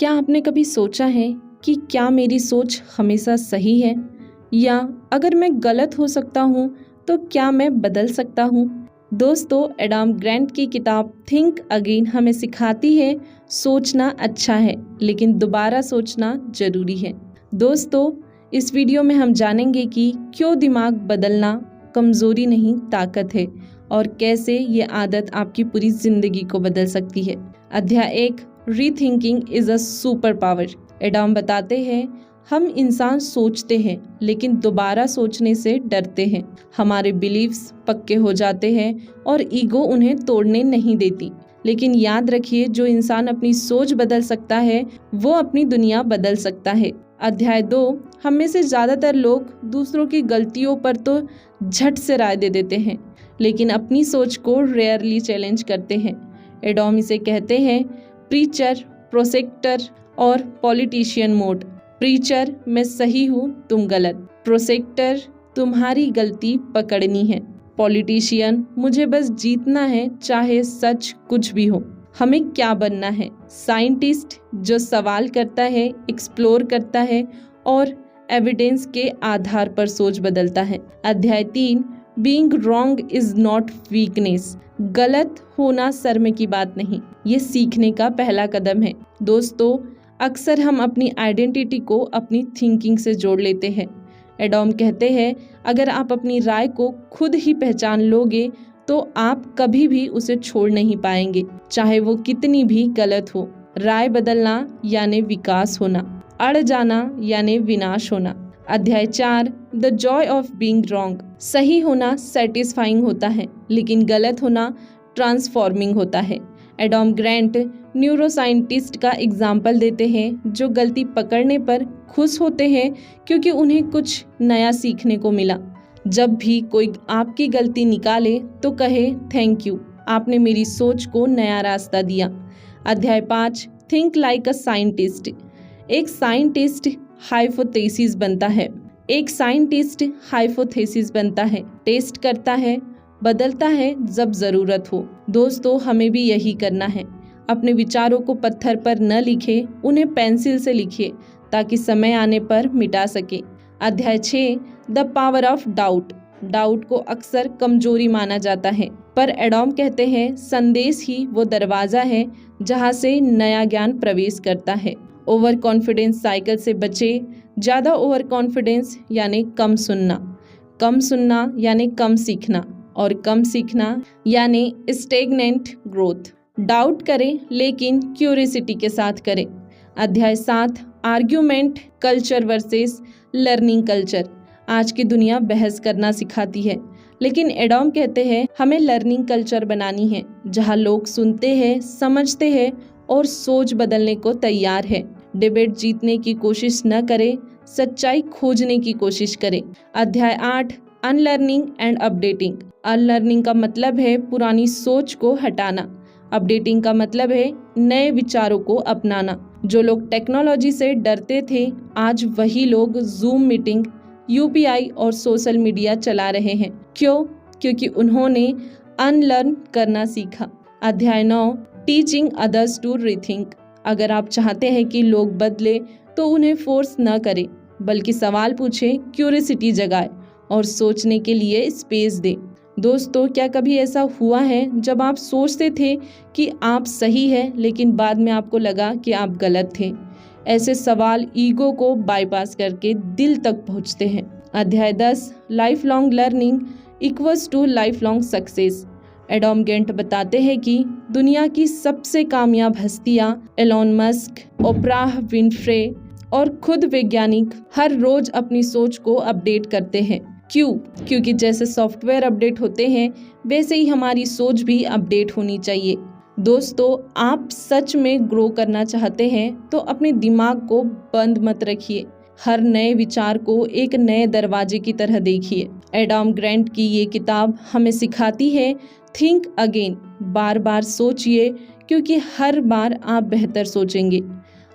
क्या आपने कभी सोचा है कि क्या मेरी सोच हमेशा सही है, या अगर मैं गलत हो सकता हूँ तो क्या मैं बदल सकता हूँ। दोस्तों, एडम ग्रैंट की किताब थिंक अगेन हमें सिखाती है सोचना अच्छा है, लेकिन दोबारा सोचना जरूरी है। दोस्तों, इस वीडियो में हम जानेंगे कि क्यों दिमाग बदलना कमजोरी नहीं ताकत है, और कैसे ये आदत आपकी पूरी जिंदगी को बदल सकती है। अध्याय 1, rethinking is a super power. Adam बताते हैं, हम इंसान सोचते हैं लेकिन दोबारा सोचने से डरते हैं। हमारे बिलीव्स पक्के हो जाते हैं और ईगो उन्हें तोड़ने नहीं देती। लेकिन याद रखिए, जो इंसान अपनी सोच बदल सकता है वो अपनी दुनिया बदल सकता है। अध्याय 2, हम में से ज्यादातर लोग दूसरों की गलतियों पर तो झट से राय दे देते हैं, लेकिन अपनी सोच को रेयरली चैलेंज करते हैं। एडम इसे कहते हैं प्रीचर, प्रोसेक्टर और पॉलिटिशियन मोड। प्रीचर, मैं सही हूँ तुम गलत। प्रोसेक्टर, तुम्हारी गलती पकड़नी है। पॉलिटिशियन, मुझे बस जीतना है चाहे सच कुछ भी हो। हमें क्या बनना है? साइंटिस्ट, जो सवाल करता है, एक्सप्लोर करता है और एविडेंस के आधार पर सोच बदलता है। अध्याय 3, being wrong is not weakness. गलत होना शर्म की बात नहीं, ये सीखने का पहला कदम है। दोस्तों, अक्सर हम अपनी आइडेंटिटी को अपनी थिंकिंग से जोड़ लेते हैं। एडम कहते हैं, अगर आप अपनी राय को खुद ही पहचान लोगे तो आप कभी भी उसे छोड़ नहीं पाएंगे, चाहे वो कितनी भी गलत हो। राय बदलना यानी विकास होना, अड़ जाना यानी विनाश होना। अध्याय 4, the Joy of being wrong. सही होना सेटिस्फाइंग होता है, लेकिन गलत होना ट्रांसफॉर्मिंग होता है। एडम ग्रैंट न्यूरोसाइंटिस्ट का एग्जाम्पल देते हैं, जो गलती पकड़ने पर खुश होते हैं क्योंकि उन्हें कुछ नया सीखने को मिला। जब भी कोई आपकी गलती निकाले तो कहे थैंक यू, आपने मेरी सोच को नया रास्ता दिया। अध्याय 5, थिंक लाइक अ साइंटिस्ट। एक साइंटिस्ट हाइपोथेसिस बनता है, टेस्ट करता है, बदलता है जब जरूरत हो। दोस्तों, हमें भी यही करना है। अपने विचारों को पत्थर पर न लिखे, उन्हें पेंसिल से लिखिए ताकि समय आने पर मिटा सके। अध्याय 6, the power of doubt. Doubt को अक्सर कमजोरी माना जाता है, पर एडम कहते हैं संदेश ही वो दरवाजा है जहाँ से नया ज्ञान प्रवेश करता है। ओवर कॉन्फिडेंस साइकिल से बचे। ज्यादा ओवर कॉन्फिडेंस यानी कम सुनना यानी कम सीखना, और कम सीखना यानी स्टेगनेंट ग्रोथ। डाउट करें लेकिन क्यूरियोसिटी के साथ करें। अध्याय 7, argument culture versus learning culture. आज की दुनिया बहस करना सिखाती है, लेकिन एडम कहते हैं हमें लर्निंग कल्चर बनानी है, जहां लोग सुनते हैं, समझते हैं और सोच बदलने को तैयार है। डिबेट जीतने की कोशिश न करें, सच्चाई खोजने की कोशिश करें। अध्याय 8, अनलर्निंग एंड अपडेटिंग। अनलर्निंग का मतलब है पुरानी सोच को हटाना। अपडेटिंग का मतलब है नए विचारों को अपनाना। जो लोग टेक्नोलॉजी से डरते थे, आज वही लोग जूम मीटिंग, यूपीआई और सोशल मीडिया चला रहे हैं। क्यों? क्योंकि उन्होंने अनलर्न करना सीखा। अध्याय 9, टीचिंग अदर्स टू रीथिंक। अगर आप चाहते हैं कि लोग बदले तो उन्हें फोर्स न करें, बल्कि सवाल पूछें, क्यूरियोसिटी जगाए और सोचने के लिए स्पेस दें। दोस्तों, क्या कभी ऐसा हुआ है जब आप सोचते थे कि आप सही हैं, लेकिन बाद में आपको लगा कि आप गलत थे? ऐसे सवाल ईगो को बाईपास करके दिल तक पहुंचते हैं। अध्याय 10, life long learning equals to life long success. Adam Grant बताते हैं कि दुनिया की सबसे कामयाब हस्तियां एलोन मस्क, ओप्राह विनफ्रे और खुद वैज्ञानिक हर रोज अपनी सोच को अपडेट करते हैं। क्यों? क्योंकि जैसे सॉफ्टवेयर अपडेट होते हैं, वैसे ही हमारी सोच भी अपडेट होनी चाहिए। दोस्तों, आप सच में ग्रो करना चाहते हैं तो अपने दिमाग को बंद मत रखिए। हर नए विचार को एक नए दरवाजे की तरह देखिए। एडम ग्रैंट की ये किताब हमें सिखाती है थिंक अगेन। बार बार सोचिए, क्योंकि हर बार आप बेहतर सोचेंगे।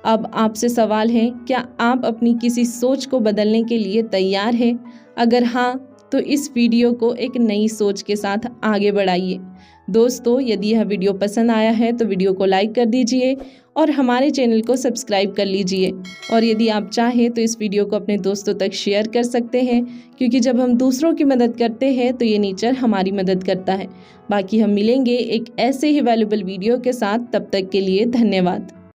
अब आपसे सवाल है, क्या आप अपनी किसी सोच को बदलने के लिए तैयार हैं? अगर हाँ, तो इस वीडियो को एक नई सोच के साथ आगे बढ़ाइए। दोस्तों, यदि यह वीडियो पसंद आया है तो वीडियो को लाइक कर दीजिए और हमारे चैनल को सब्सक्राइब कर लीजिए। और यदि आप चाहें तो इस वीडियो को अपने दोस्तों तक शेयर कर सकते हैं, क्योंकि जब हम दूसरों की मदद करते हैं तो ये नेचर हमारी मदद करता है। बाकी हम मिलेंगे एक ऐसे ही वैल्यूएबल वीडियो के साथ, तब तक के लिए धन्यवाद।